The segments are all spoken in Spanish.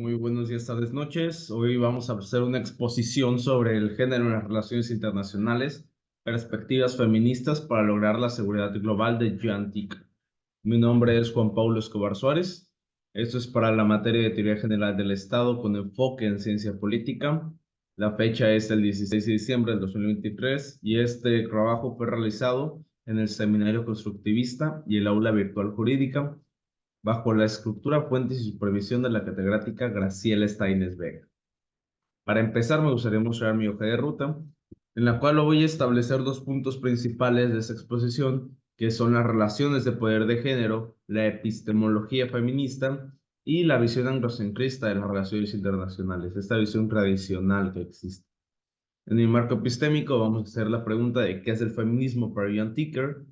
Muy buenos días, tardes, noches. Hoy vamos a hacer una exposición sobre el género en las relaciones internacionales, perspectivas feministas para lograr la seguridad global de Jan Tick. Mi nombre es Juan Pablo Escobar Suárez. Esto es para la materia de Teoría General del Estado con enfoque en ciencia política. La fecha es el 16 de diciembre del 2023 y este trabajo fue realizado en el Seminario Constructivista y el Aula Virtual Jurídica bajo la estructura, fuentes y supervisión de la catedrática Graciela Steines Vega. Para empezar, me gustaría mostrar mi hoja de ruta, en la cual voy a establecer dos puntos principales de esa exposición, que son las relaciones de poder de género, la epistemología feminista y la visión androcentrista de las relaciones internacionales, esta visión tradicional que existe. En mi marco epistémico vamos a hacer la pregunta de qué es el feminismo para Jan Ticker,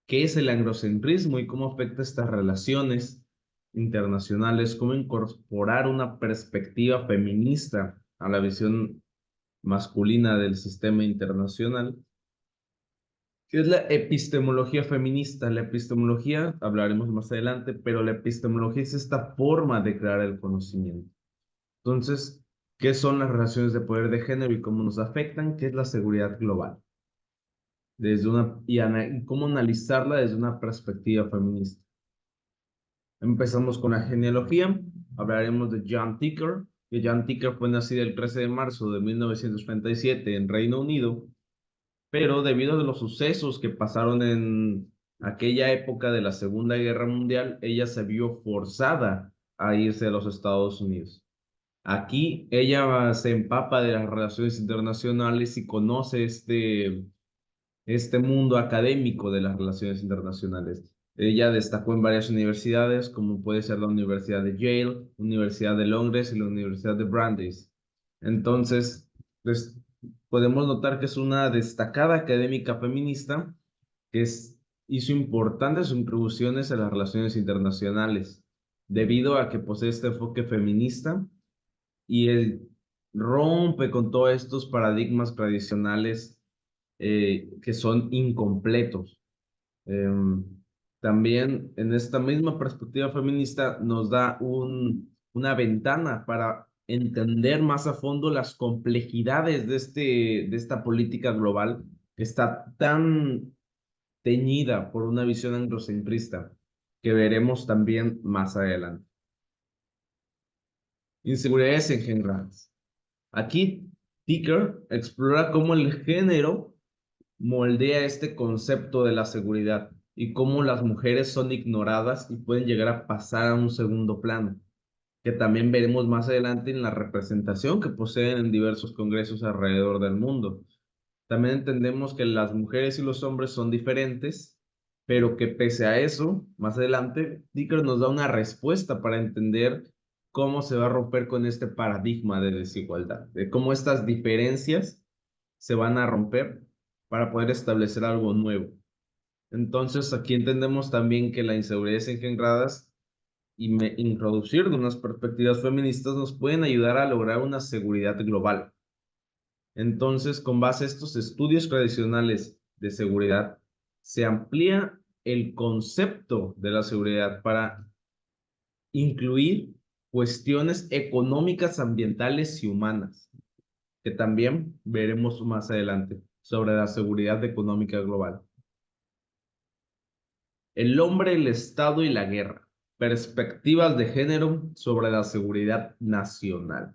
qué es el androcentrismo y cómo afecta estas relaciones internacionales, cómo incorporar una perspectiva feminista a la visión masculina del sistema internacional. ¿Qué es la epistemología feminista? La epistemología, hablaremos más adelante, pero la epistemología es esta forma de crear el conocimiento. Entonces, ¿qué son las relaciones de poder de género y cómo nos afectan? ¿Qué es la seguridad global? Y cómo analizarla desde una perspectiva feminista. Empezamos con la genealogía. Hablaremos de Jan Ticker, que Jan Ticker fue nacido el 13 de marzo de 1937 en Reino Unido, pero debido a los sucesos que pasaron en aquella época de la Segunda Guerra Mundial, ella se vio forzada a irse a los Estados Unidos. Aquí ella se empapa de las relaciones internacionales y conoce este mundo académico de las relaciones internacionales. Ella destacó en varias universidades, como puede ser la Universidad de Yale, Universidad de Londres y la Universidad de Brandeis. Entonces, pues, podemos notar que es una destacada académica feminista que hizo importantes contribuciones a las relaciones internacionales, debido a que posee este enfoque feminista y él rompe con todos estos paradigmas tradicionales que son incompletos. Em, También en esta misma perspectiva feminista nos da una ventana para entender más a fondo las complejidades de esta política global que está tan teñida por una visión androcentrista que veremos también más adelante. Inseguridades engendradas. Aquí, Ticker explora cómo el género moldea este concepto de la seguridad y cómo las mujeres son ignoradas y pueden llegar a pasar a un segundo plano, que también veremos más adelante en la representación que poseen en diversos congresos alrededor del mundo. También entendemos que las mujeres y los hombres son diferentes, pero que pese a eso, más adelante, Dicker nos da una respuesta para entender cómo se va a romper con este paradigma de desigualdad, de cómo estas diferencias se van a romper para poder establecer algo nuevo. Entonces, aquí entendemos también que la inseguridad engendradas y introducir de unas perspectivas feministas nos pueden ayudar a lograr una seguridad global. Entonces, con base a estos estudios tradicionales de seguridad, se amplía el concepto de la seguridad para incluir cuestiones económicas, ambientales y humanas, que también veremos más adelante sobre la seguridad económica global. El hombre, el Estado y la guerra. Perspectivas de género sobre la seguridad nacional.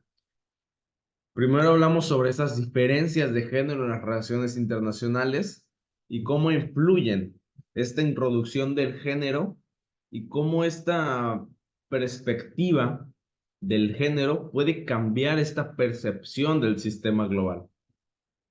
Primero hablamos sobre esas diferencias de género en las relaciones internacionales y cómo influyen esta introducción del género y cómo esta perspectiva del género puede cambiar esta percepción del sistema global.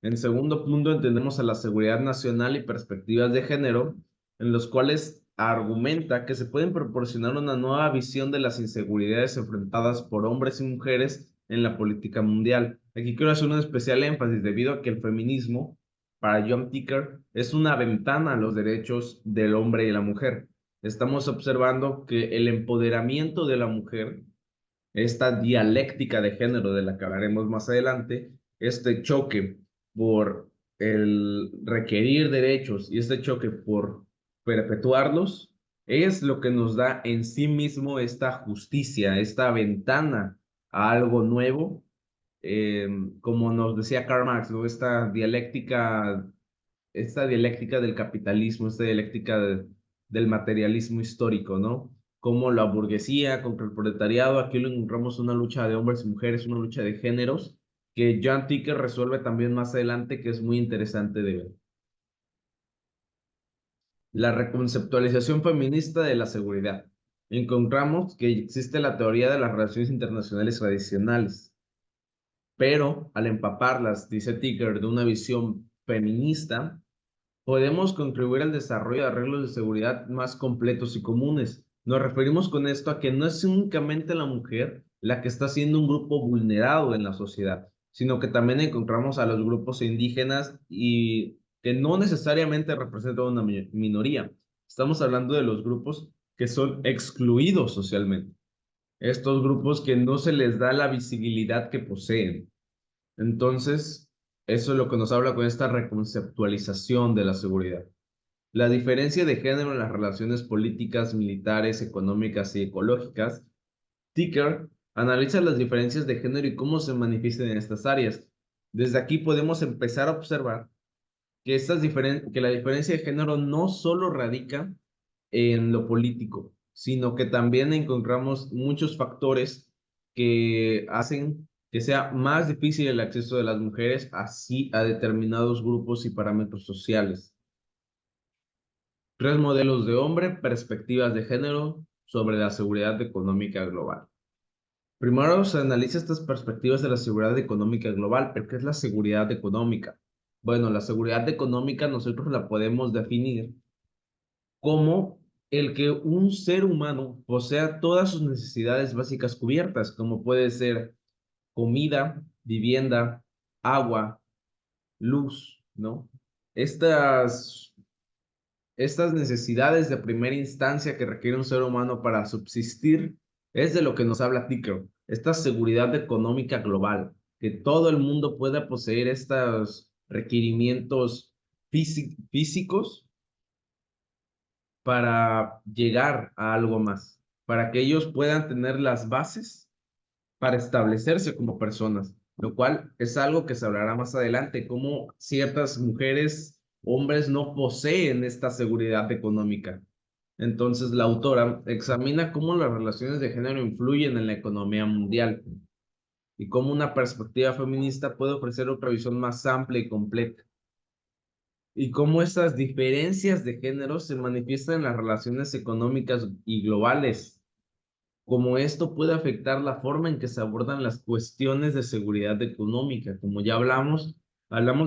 En segundo punto, entendemos a la seguridad nacional y perspectivas de género, en los cuales argumenta que se pueden proporcionar una nueva visión de las inseguridades enfrentadas por hombres y mujeres en la política mundial. Aquí quiero hacer un especial énfasis debido a que el feminismo, para John Ticker, es una ventana a los derechos del hombre y la mujer. Estamos observando que el empoderamiento de la mujer, esta dialéctica de género de la que hablaremos más adelante, este choque por el requerir derechos y este choque por perpetuarlos, Es lo que nos da en sí mismo esta justicia, esta ventana a algo nuevo, como nos decía Karl Marx, ¿no? Esta dialéctica del capitalismo, esta dialéctica del materialismo histórico, ¿no? Como la burguesía contra el proletariado, aquí lo encontramos una lucha de hombres y mujeres, una lucha de géneros, que John Ticker resuelve también más adelante, que es muy interesante de ver. La reconceptualización feminista de la seguridad. Encontramos que existe la teoría de las relaciones internacionales tradicionales, pero al empaparlas, dice Ticker, de una visión feminista, podemos contribuir al desarrollo de arreglos de seguridad más completos y comunes. Nos referimos con esto a que no es únicamente la mujer la que está siendo un grupo vulnerado en la sociedad, sino que también encontramos a los grupos indígenas y que no necesariamente representan una minoría. Estamos hablando de los grupos que son excluidos socialmente. Estos grupos que no se les da la visibilidad que poseen. Entonces, eso es lo que nos habla con esta reconceptualización de la seguridad. La diferencia de género en las relaciones políticas, militares, económicas y ecológicas. Ticker analiza las diferencias de género y cómo se manifiestan en estas áreas. Desde aquí podemos empezar a observar que la diferencia de género no solo radica en lo político, sino que también encontramos muchos factores que hacen que sea más difícil el acceso de las mujeres así a determinados grupos y parámetros sociales. 3 modelos de hombre, perspectivas de género sobre la seguridad económica global. Primero se analiza estas perspectivas de la seguridad económica global, pero ¿qué es la seguridad económica? Bueno, la seguridad económica nosotros la podemos definir como el que un ser humano posea todas sus necesidades básicas cubiertas, como puede ser comida, vivienda, agua, luz, ¿no? Estas Estas necesidades de primera instancia que requiere un ser humano para subsistir es de lo que nos habla Ticker, esta seguridad económica global, que todo el mundo pueda poseer estos requerimientos físicos para llegar a algo más, para que ellos puedan tener las bases para establecerse como personas, lo cual es algo que se hablará más adelante, cómo ciertas mujeres, hombres no poseen esta seguridad económica. Entonces, la autora examina cómo las relaciones de género influyen en la economía mundial y cómo una perspectiva feminista puede ofrecer otra visión más amplia y completa, y cómo estas diferencias de género se manifiestan en las relaciones económicas y globales, como esto puede afectar la forma en que se abordan las cuestiones de seguridad económica. Como ya hablamos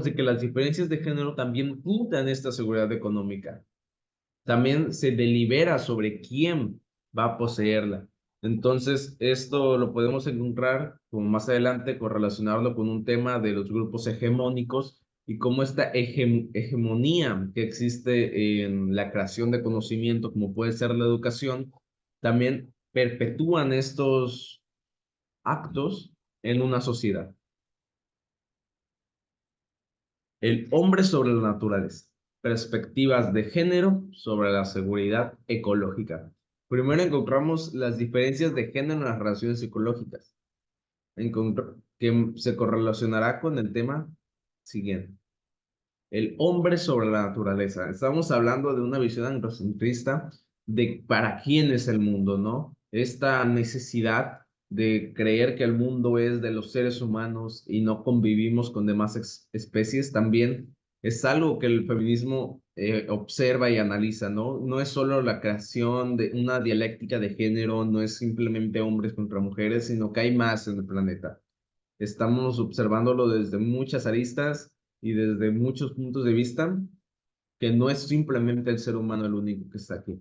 de que las diferencias de género también pintan esta seguridad económica. También se delibera sobre quién va a poseerla. Entonces, esto lo podemos encontrar como más adelante correlacionarlo con un tema de los grupos hegemónicos y cómo esta hegemonía que existe en la creación de conocimiento, como puede ser la educación, también perpetúan estos actos en una sociedad. El hombre sobre la naturaleza. Perspectivas de género sobre la seguridad ecológica. Primero encontramos las diferencias de género en las relaciones ecológicas, que se correlacionará con el tema siguiente. El hombre sobre la naturaleza. Estamos hablando de una visión androcentrista de para quién es el mundo, ¿no? Esta necesidad de creer que el mundo es de los seres humanos y no convivimos con demás especies también es algo que el feminismo observa y analiza, ¿no? No es solo la creación de una dialéctica de género, no es simplemente hombres contra mujeres, sino que hay más en el planeta. Estamos observándolo desde muchas aristas y desde muchos puntos de vista, que no es simplemente el ser humano el único que está aquí.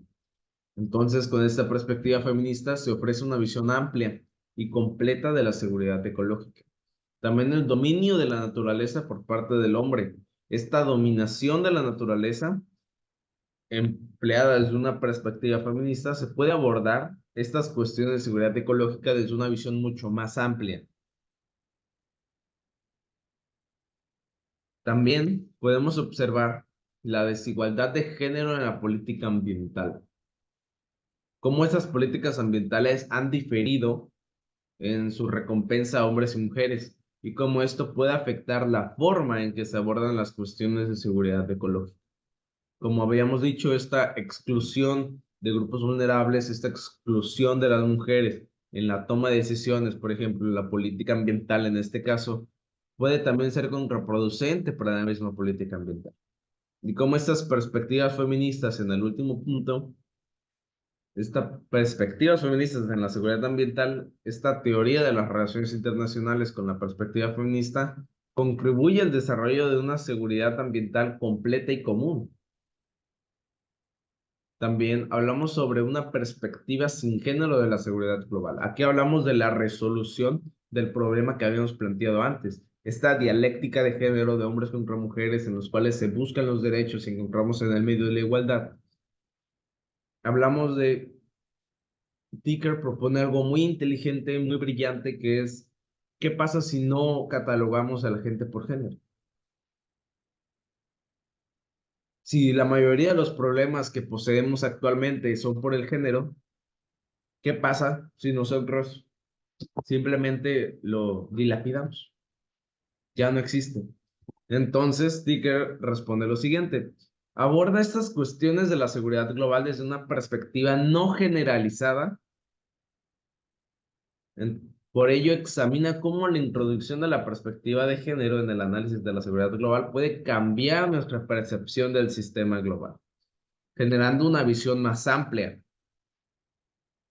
Entonces, con esta perspectiva feminista se ofrece una visión amplia y completa de la seguridad ecológica. También el dominio de la naturaleza por parte del hombre. Esta dominación de la naturaleza, empleada desde una perspectiva feminista, se puede abordar estas cuestiones de seguridad ecológica desde una visión mucho más amplia. También podemos observar la desigualdad de género en la política ambiental. cómo estas políticas ambientales han diferido en su recompensa a hombres y mujeres y cómo esto puede afectar la forma en que se abordan las cuestiones de seguridad ecológica. Como habíamos dicho, esta exclusión de grupos vulnerables, esta exclusión de las mujeres en la toma de decisiones, por ejemplo, la política ambiental en este caso, puede también ser contraproducente para la misma política ambiental. Y como estas perspectivas feministas en el último punto, esta perspectivas feministas en la seguridad ambiental, esta teoría de las relaciones internacionales con la perspectiva feminista, contribuye al desarrollo de una seguridad ambiental completa y común. También hablamos sobre una perspectiva sin género de la seguridad global. Aquí hablamos de la resolución del problema que habíamos planteado antes. Esta dialéctica de género de hombres contra mujeres en los cuales se buscan los derechos y encontramos en el medio de la igualdad. Hablamos de Dicker propone algo muy inteligente, muy brillante, que es, ¿qué pasa si no catalogamos a la gente por género? Si la mayoría de los problemas que poseemos actualmente son por el género, ¿qué pasa si nosotros simplemente lo dilapidamos? Ya no existe. Entonces, Dicker responde lo siguiente. Aborda estas cuestiones de la seguridad global desde una perspectiva no generalizada. Por ello, examina cómo la introducción de la perspectiva de género en el análisis de la seguridad global puede cambiar nuestra percepción del sistema global, generando una visión más amplia,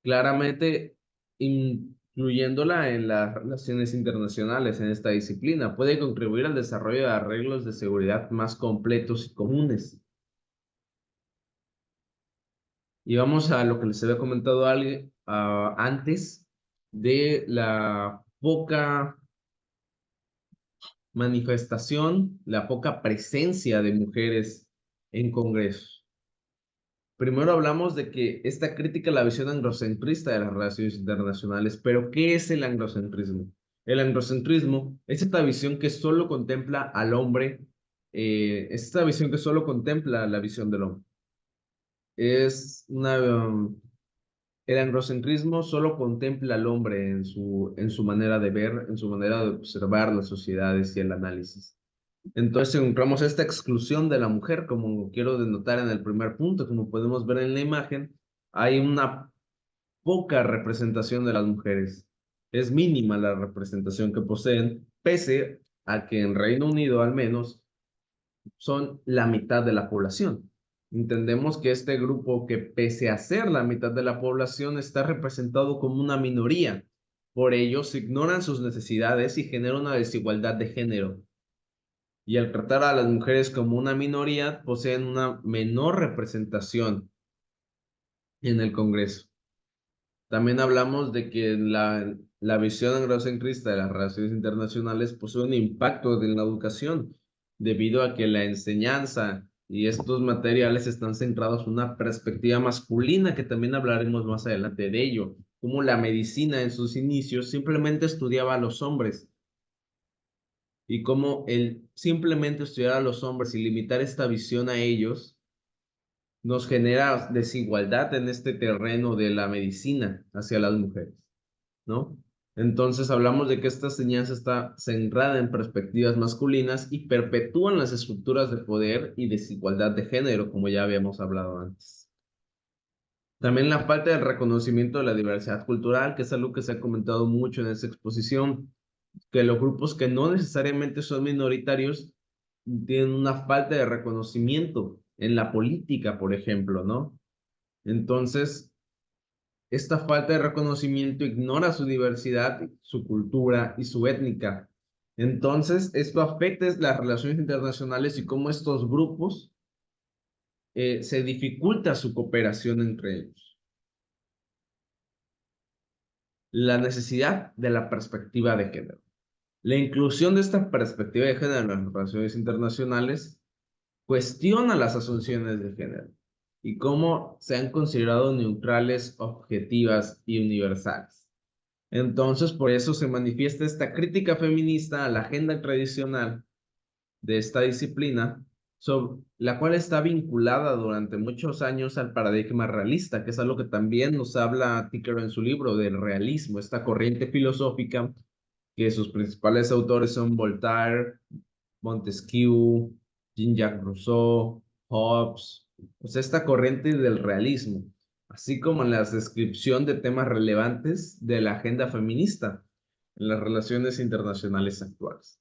claramente incluyéndola en las relaciones internacionales en esta disciplina. Puede contribuir al desarrollo de arreglos de seguridad más completos y comunes. Y vamos a lo que les había comentado antes de la poca manifestación, la poca presencia de mujeres en congresos. Primero hablamos de que esta crítica a la visión androcentrista de las relaciones internacionales, pero ¿qué es el androcentrismo? El androcentrismo es esta visión que solo contempla al hombre, es esta visión que solo contempla la visión del hombre. Es una, el androcentrismo solo contempla al hombre en su manera de ver, en su manera de observar las sociedades y el análisis. Entonces encontramos esta exclusión de la mujer, como quiero denotar en el primer punto, como podemos ver en la imagen, hay una poca representación de las mujeres. Es mínima la representación que poseen, pese a que en Reino Unido al menos son la mitad de la población. Entendemos que este grupo, que pese a ser la mitad de la población, está representado como una minoría. Por ello, se ignoran sus necesidades y genera una desigualdad de género. Y al tratar a las mujeres como una minoría, poseen una menor representación en el Congreso. También hablamos de que la visión androcentrista de las relaciones internacionales posee un impacto en la educación, debido a que la enseñanza y estos materiales están centrados en una perspectiva masculina, que también hablaremos más adelante de ello, como la medicina en sus inicios simplemente estudiaba a los hombres, y cómo el simplemente estudiar a los hombres y limitar esta visión a ellos nos genera desigualdad en este terreno de la medicina hacia las mujeres, ¿no? Entonces hablamos de que esta enseñanza está centrada en perspectivas masculinas y perpetúan las estructuras de poder y desigualdad de género, como ya habíamos hablado antes. También la falta de reconocimiento de la diversidad cultural, que es algo que se ha comentado mucho en esta exposición, que los grupos que no necesariamente son minoritarios tienen una falta de reconocimiento en la política, por ejemplo, ¿no? Entonces, esta falta de reconocimiento ignora su diversidad, su cultura y su étnica. Entonces, esto afecta las relaciones internacionales y cómo estos grupos se dificulta su cooperación entre ellos. La necesidad de la perspectiva de género. La inclusión de esta perspectiva de género en las relaciones internacionales cuestiona las asunciones de género y cómo se han considerado neutrales, objetivas y universales. Entonces, por eso se manifiesta esta crítica feminista a la agenda tradicional de esta disciplina, la cual está vinculada durante muchos años al paradigma realista, que es algo que también nos habla Ticker en su libro del realismo, esta corriente filosófica que sus principales autores son Voltaire, Montesquieu, Jean-Jacques Rousseau, Hobbes, pues esta corriente del realismo, así como la descripción de temas relevantes de la agenda feminista en las relaciones internacionales actuales.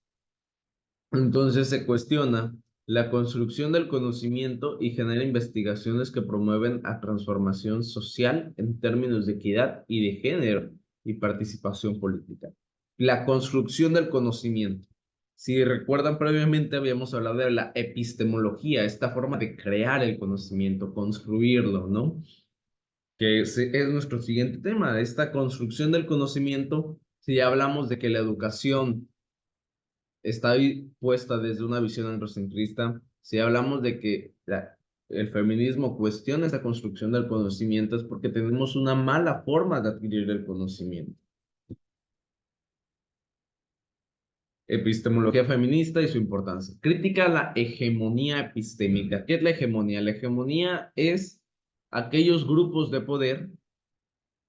Entonces se cuestiona la construcción del conocimiento y genera investigaciones que promueven la transformación social en términos de equidad y de género y participación política. La construcción del conocimiento. Si recuerdan previamente habíamos hablado de la epistemología, esta forma de crear el conocimiento, construirlo, ¿no? Que es nuestro siguiente tema, esta construcción del conocimiento. Si ya hablamos de que la educación está ahí puesta desde una visión androcentrista. Si hablamos de que el feminismo cuestiona esa construcción del conocimiento, es porque tenemos una mala forma de adquirir el conocimiento. Epistemología feminista y su importancia. Crítica a la hegemonía epistémica. ¿Qué es la hegemonía? La hegemonía es aquellos grupos de poder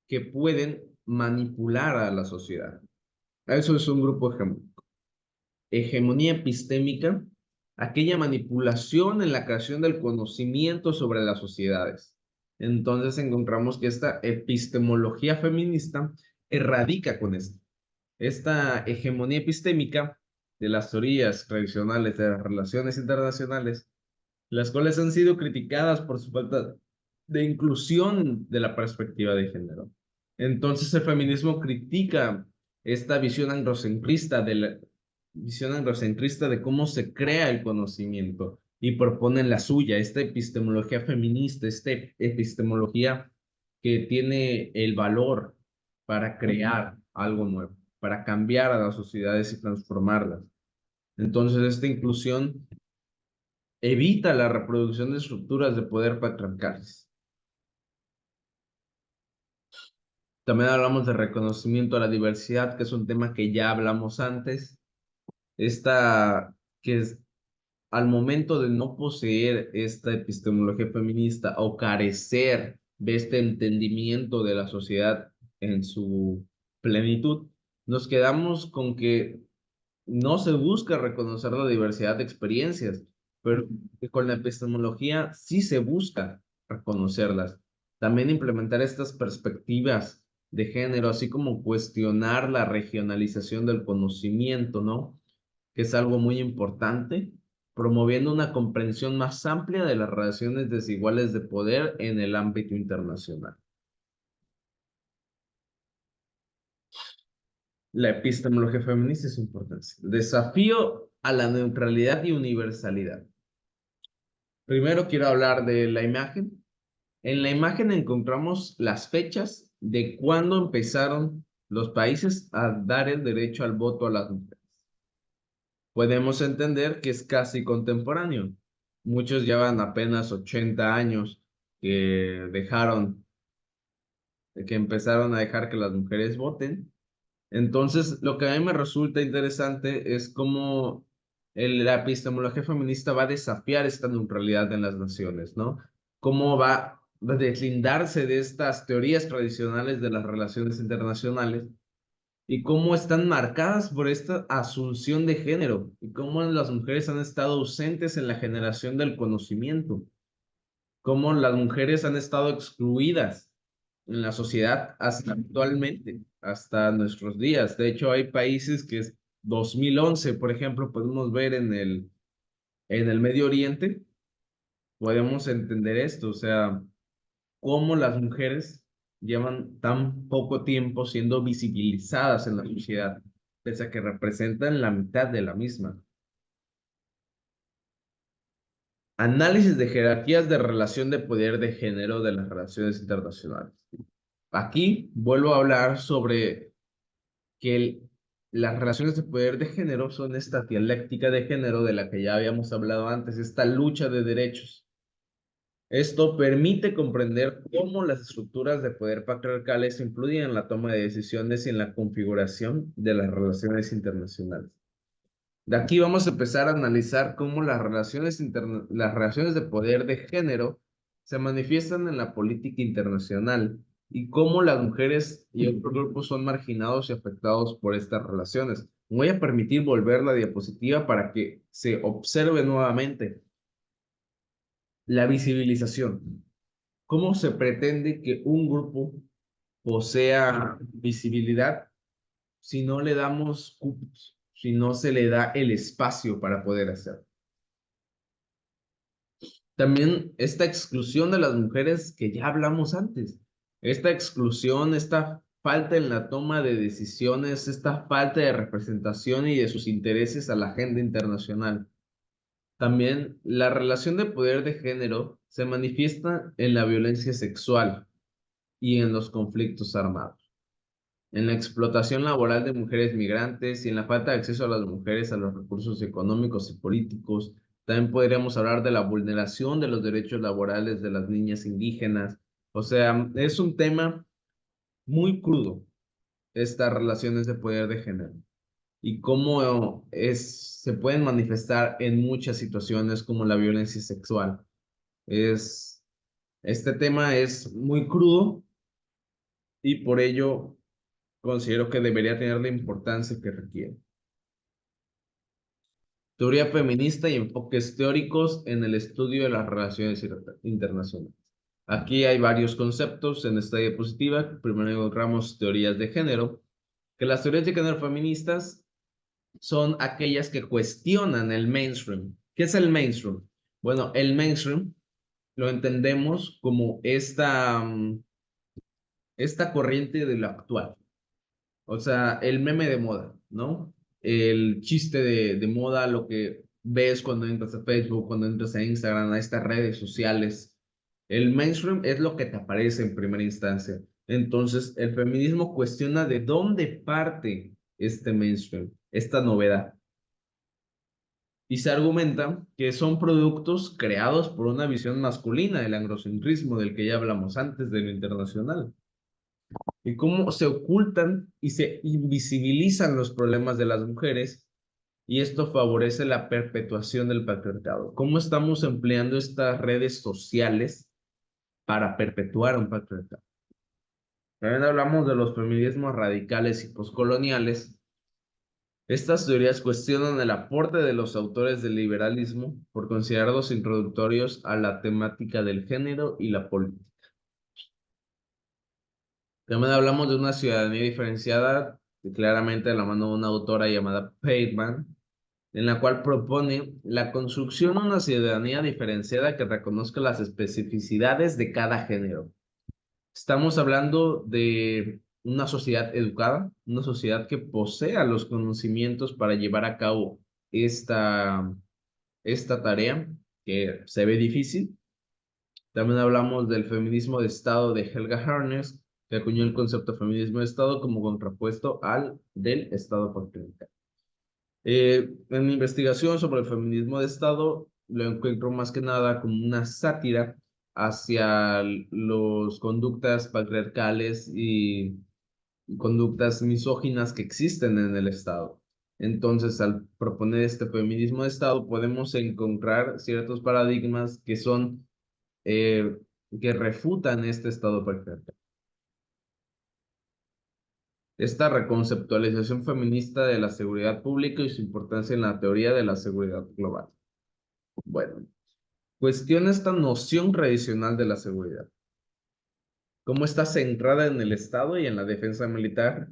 que pueden manipular a la sociedad. Eso es un grupo hegemónico. Hegemonía epistémica, aquella manipulación en la creación del conocimiento sobre las sociedades. Entonces encontramos que esta epistemología feminista erradica con esto. Esta hegemonía epistémica de las teorías tradicionales de las relaciones internacionales, las cuales han sido criticadas por su falta de inclusión de la perspectiva de género. Entonces el feminismo critica esta visión androcentrista de cómo se crea el conocimiento y proponen la suya, esta epistemología feminista, esta epistemología que tiene el valor para crear algo nuevo, para cambiar a las sociedades y transformarlas. Entonces, esta inclusión evita la reproducción de estructuras de poder patriarcales. También hablamos de reconocimiento a la diversidad, que es un tema que ya hablamos antes. Esta, que es al momento de no poseer esta epistemología feminista o carecer de este entendimiento de la sociedad en su plenitud, nos quedamos con que no se busca reconocer la diversidad de experiencias, pero con la epistemología sí se busca reconocerlas. También implementar estas perspectivas de género, así como cuestionar la regionalización del conocimiento, ¿no? Que es algo muy importante, promoviendo una comprensión más amplia de las relaciones desiguales de poder en el ámbito internacional. La epistemología feminista es importante. Desafío a la neutralidad y universalidad. Primero quiero hablar de la imagen. En la imagen encontramos las fechas de cuándo empezaron los países a dar el derecho al voto a las mujeres. Podemos entender que es casi contemporáneo. Muchos llevan apenas 80 años que empezaron a dejar que las mujeres voten. Entonces, lo que a mí me resulta interesante es cómo la epistemología feminista va a desafiar esta neutralidad en las naciones, ¿no? Cómo va a deslindarse de estas teorías tradicionales de las relaciones internacionales y cómo están marcadas por esta asunción de género y cómo las mujeres han estado ausentes en la generación del conocimiento, cómo las mujeres han estado excluidas en la sociedad hasta actualmente, hasta nuestros días. De hecho, hay países que es 2011, por ejemplo, podemos ver en el Medio Oriente, podemos entender esto, o sea, cómo las mujeres llevan tan poco tiempo siendo visibilizadas en la sociedad, pese a que representan la mitad de la misma. Análisis de jerarquías de relación de poder de género de las relaciones internacionales. Aquí vuelvo a hablar sobre que las relaciones de poder de género son esta dialéctica de género de la que ya habíamos hablado antes, esta lucha de derechos. Esto permite comprender cómo las estructuras de poder patriarcales influyen en la toma de decisiones y en la configuración de las relaciones internacionales. De aquí vamos a empezar a analizar cómo las relaciones de poder de género se manifiestan en la política internacional y cómo las mujeres y otros grupos son marginados y afectados por estas relaciones. Voy a permitir volver la diapositiva para que se observe nuevamente la visibilización. ¿Cómo se pretende que un grupo posea visibilidad si no le damos cupos, si no se le da el espacio para poder hacerlo? También esta exclusión de las mujeres que ya hablamos antes, esta exclusión, esta falta en la toma de decisiones, esta falta de representación y de sus intereses a la agenda internacional. También la relación de poder de género se manifiesta en la violencia sexual y en los conflictos armados, en la explotación laboral de mujeres migrantes y en la falta de acceso a las mujeres a los recursos económicos y políticos. También podríamos hablar de la vulneración de los derechos laborales de las niñas indígenas. O sea, es un tema muy crudo, estas relaciones de poder de género y cómo se pueden manifestar en muchas situaciones como la violencia sexual. Este tema es muy crudo y por ello considero que debería tener la importancia que requiere. Teoría feminista y enfoques teóricos en el estudio de las relaciones internacionales. Aquí hay varios conceptos en esta diapositiva. Primero encontramos teorías de género, que las teorías de género feministas son aquellas que cuestionan el mainstream. ¿Qué es el mainstream? Bueno, el mainstream lo entendemos como esta corriente de lo actual. O sea, el meme de moda, ¿no? El chiste de moda, lo que ves cuando entras a Facebook, cuando entras a Instagram, a estas redes sociales. El mainstream es lo que te aparece en primera instancia. Entonces, el feminismo cuestiona de dónde parte este mainstream, esta novedad. Y se argumenta que son productos creados por una visión masculina del androcentrismo del que ya hablamos antes, de lo internacional, y cómo se ocultan y se invisibilizan los problemas de las mujeres, y esto favorece la perpetuación del patriarcado. ¿Cómo estamos empleando estas redes sociales para perpetuar un patriarcado? También hablamos de los feminismos radicales y poscoloniales. Estas teorías cuestionan el aporte de los autores del liberalismo por considerarlos introductorios a la temática del género y la política. También hablamos de una ciudadanía diferenciada, claramente de la mano de una autora llamada Pateman, en la cual propone la construcción de una ciudadanía diferenciada que reconozca las especificidades de cada género. Estamos hablando de una sociedad educada, una sociedad que posea los conocimientos para llevar a cabo esta, esta tarea que se ve difícil. También hablamos del feminismo de Estado de Helga Harnes, que acuñó el concepto de feminismo de Estado como contrapuesto al del Estado patriarcal. En mi investigación sobre el feminismo de Estado, lo encuentro más que nada como una sátira hacia las conductas patriarcales y conductas misóginas que existen en el Estado. Entonces, al proponer este feminismo de Estado, podemos encontrar ciertos paradigmas eh, que refutan este Estado patriarcal. Esta reconceptualización feminista de la seguridad pública y su importancia en la teoría de la seguridad global. Bueno, cuestiona esta noción tradicional de la seguridad. Cómo está centrada en el Estado y en la defensa militar,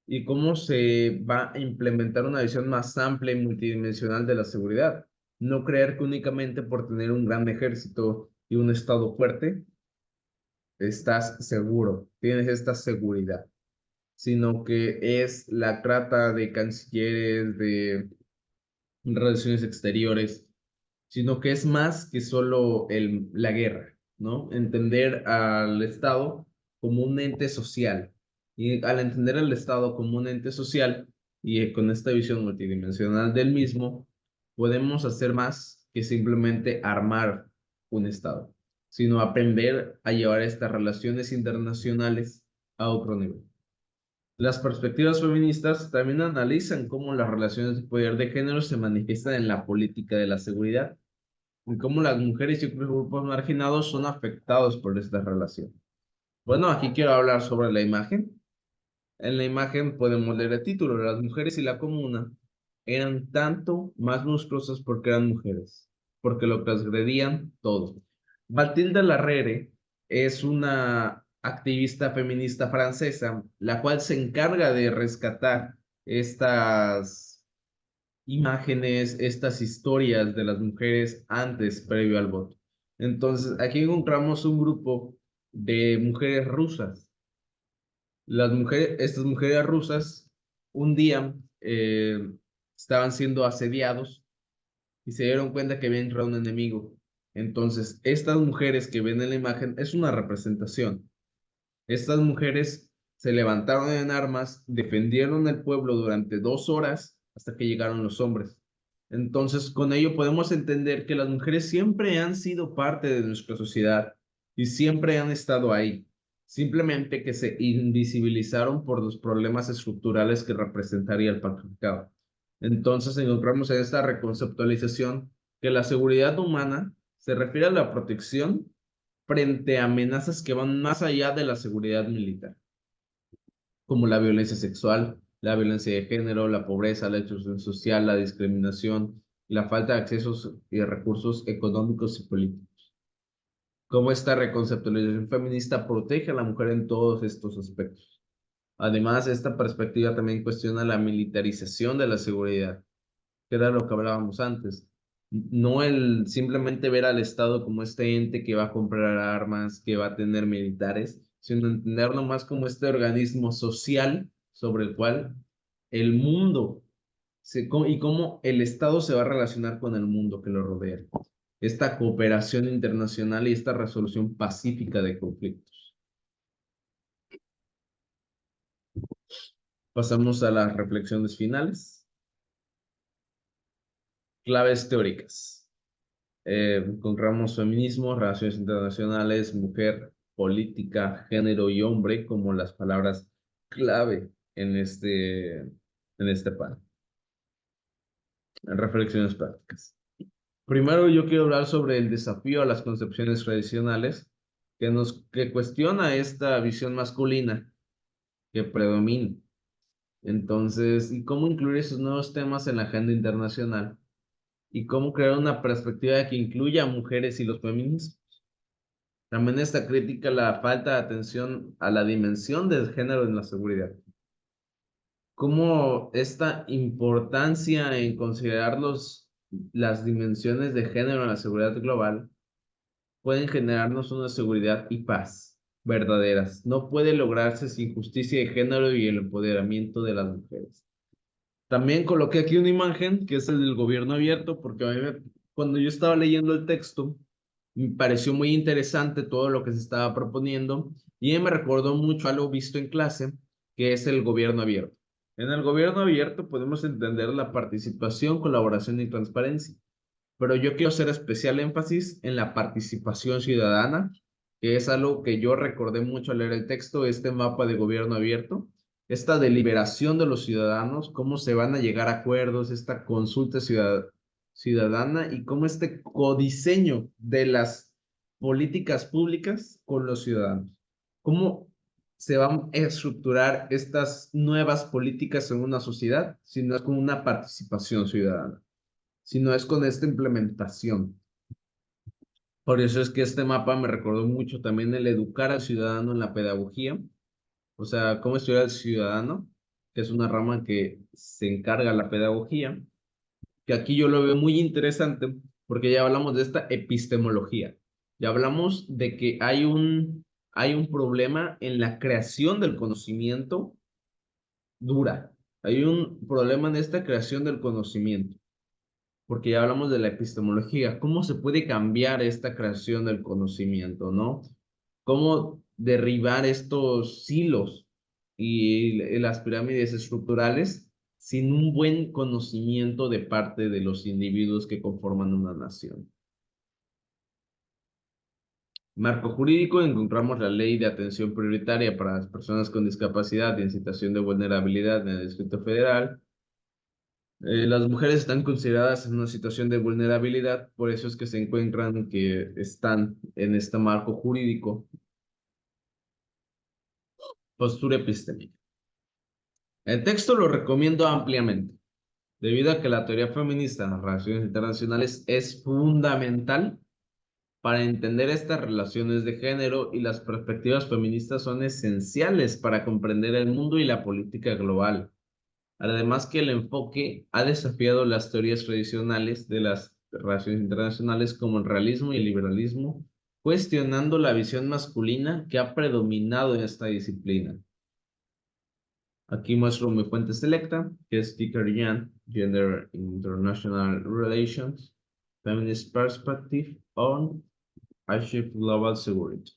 y cómo se va a implementar una visión más amplia y multidimensional de la seguridad. No creer que únicamente por tener un gran ejército y un Estado fuerte, estás seguro, tienes esta seguridad, sino que es la trata de cancilleres, de relaciones exteriores, sino que es más que solo la guerra, ¿no? Entender al Estado como un ente social. Y al entender al Estado como un ente social y con esta visión multidimensional del mismo, podemos hacer más que simplemente armar un Estado, sino aprender a llevar estas relaciones internacionales a otro nivel. Las perspectivas feministas también analizan cómo las relaciones de poder de género se manifiestan en la política de la seguridad y cómo las mujeres y otros grupos marginados son afectados por esta relación. Bueno, aquí quiero hablar sobre la imagen. En la imagen podemos leer el título: las mujeres y la comuna eran tanto más monstruosas porque eran mujeres, porque lo transgredían todo. Matilda Larrere es una activista feminista francesa, la cual se encarga de rescatar estas imágenes, estas historias de las mujeres antes, previo al voto. Entonces, aquí encontramos un grupo de mujeres rusas. Estas mujeres rusas, un día estaban siendo asediados y se dieron cuenta que había entrado un enemigo. Entonces, estas mujeres que ven en la imagen es una representación. Estas mujeres se levantaron en armas, defendieron el pueblo durante 2 horas hasta que llegaron los hombres. Entonces, con ello podemos entender que las mujeres siempre han sido parte de nuestra sociedad y siempre han estado ahí. Simplemente que se invisibilizaron por los problemas estructurales que representaría el patriarcado. Entonces, encontramos en esta reconceptualización que la seguridad humana se refiere a la protección frente a amenazas que van más allá de la seguridad militar, como la violencia sexual, la violencia de género, la pobreza, la exclusión social, la discriminación y la falta de accesos y recursos económicos y políticos. Cómo esta reconceptualización feminista protege a la mujer en todos estos aspectos. Además, esta perspectiva también cuestiona la militarización de la seguridad, que era lo que hablábamos antes. No el simplemente ver al Estado como este ente que va a comprar armas, que va a tener militares, sino entenderlo más como este organismo social sobre el cual el mundo y cómo el Estado se va a relacionar con el mundo que lo rodea. Esta cooperación internacional y esta resolución pacífica de conflictos. Pasamos a las reflexiones finales. Claves teóricas. Encontramos feminismo, relaciones internacionales, mujer, política, género y hombre como las palabras clave en este panel. En reflexiones prácticas. Primero yo quiero hablar sobre el desafío a las concepciones tradicionales que cuestiona esta visión masculina que predomina. Entonces, y cómo incluir esos nuevos temas en la agenda internacional y cómo crear una perspectiva que incluya a mujeres y los feminismos. También esta crítica la falta de atención a la dimensión del género en la seguridad. Cómo esta importancia en considerar las dimensiones de género en la seguridad global pueden generarnos una seguridad y paz verdaderas. No puede lograrse sin justicia de género y el empoderamiento de las mujeres. También coloqué aquí una imagen que es el del gobierno abierto, porque cuando yo estaba leyendo el texto, me pareció muy interesante todo lo que se estaba proponiendo y me recordó mucho algo visto en clase, que es el gobierno abierto. En el gobierno abierto podemos entender la participación, colaboración y transparencia, pero yo quiero hacer especial énfasis en la participación ciudadana, que es algo que yo recordé mucho al leer el texto, este mapa de gobierno abierto, esta deliberación de los ciudadanos, cómo se van a llegar a acuerdos, esta consulta ciudadana y cómo este codiseño de las políticas públicas con los ciudadanos. Cómo se van a estructurar estas nuevas políticas en una sociedad si no es con una participación ciudadana, sino es con esta implementación. Por eso es que este mapa me recordó mucho también el educar al ciudadano en la pedagogía, o sea, cómo estudiar al ciudadano, que es una rama que se encarga de la pedagogía, que aquí yo lo veo muy interesante porque ya hablamos de esta epistemología, ya hablamos de que hay un problema en la creación del conocimiento dura, hay un problema en esta creación del conocimiento, porque ya hablamos de la epistemología, cómo se puede cambiar esta creación del conocimiento, ¿no? Cómo derribar estos silos y las pirámides estructurales sin un buen conocimiento de parte de los individuos que conforman una nación. Marco jurídico, encontramos la Ley de Atención Prioritaria para las Personas con Discapacidad y en situación de vulnerabilidad en el Distrito Federal. Las mujeres están consideradas en una situación de vulnerabilidad, por eso es que se encuentran que están en este marco jurídico. Postura epistémica. El texto lo recomiendo ampliamente, debido a que la teoría feminista en las relaciones internacionales es fundamental para entender estas relaciones de género, y las perspectivas feministas son esenciales para comprender el mundo y la política global. Además que el enfoque ha desafiado las teorías tradicionales de las relaciones internacionales como el realismo y el liberalismo, cuestionando la visión masculina que ha predominado en esta disciplina. Aquí muestro mi fuente selecta, que es Dicker Yan, Gender International Relations, Feminist Perspective on Achieve Global Security.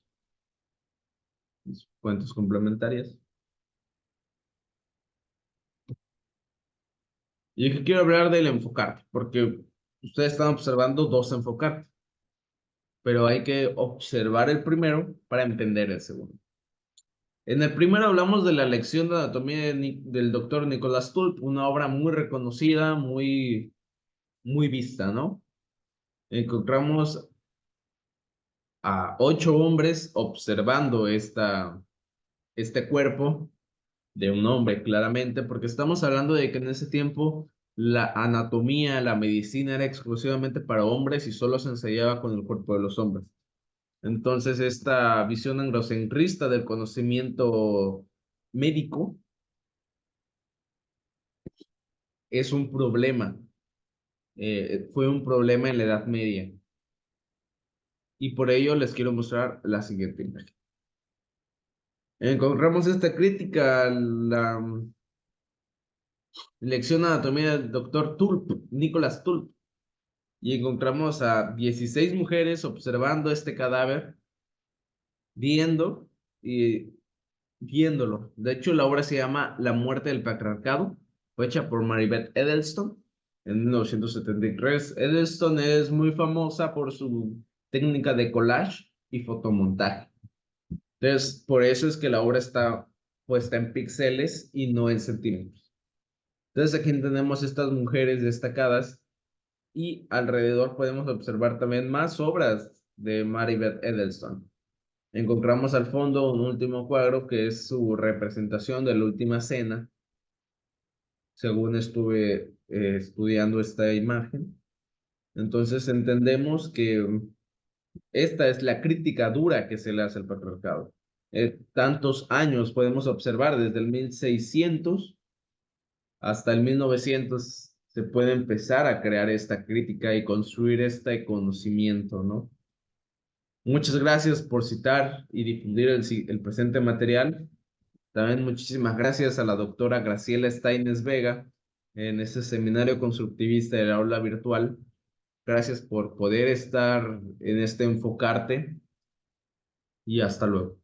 Mis fuentes complementarias. Y aquí quiero hablar del enfocarte, porque ustedes están observando dos enfocarte, pero hay que observar el primero para entender el segundo. En el primero hablamos de la lección de anatomía del doctor Nicholas Tulp, una obra muy reconocida, muy vista, ¿no? Encontramos a 8 hombres observando este cuerpo de un hombre, claramente, porque estamos hablando de que en ese tiempo la anatomía, la medicina era exclusivamente para hombres y solo se ensayaba con el cuerpo de los hombres. Entonces, esta visión androcentrista del conocimiento médico es un problema, fue un problema en la Edad Media. Y por ello les quiero mostrar la siguiente imagen. Encontramos esta crítica a la lección de anatomía del doctor Tulp, Nicholas Tulp, y encontramos a 16 mujeres observando este cadáver, viendo y viéndolo. De hecho, la obra se llama La muerte del patriarcado, fue hecha por Maribeth Edelstone en 1973. Edelstone es muy famosa por su técnica de collage y fotomontaje. Entonces, por eso es que la obra está puesta en píxeles y no en centímetros. Entonces, aquí tenemos estas mujeres destacadas y alrededor podemos observar también más obras de Maribeth Edelstone. Encontramos al fondo un último cuadro que es su representación de la última cena, según estuve estudiando esta imagen. Entonces entendemos que esta es la crítica dura que se le hace al patriarcado. Tantos años podemos observar, desde el 1600 hasta el 1900 se puede empezar a crear esta crítica y construir este conocimiento, ¿no? Muchas gracias por citar y difundir el presente material. También muchísimas gracias a la doctora Graciela Steines Vega en este seminario constructivista del aula virtual. Gracias por poder estar en este enfocarte y hasta luego.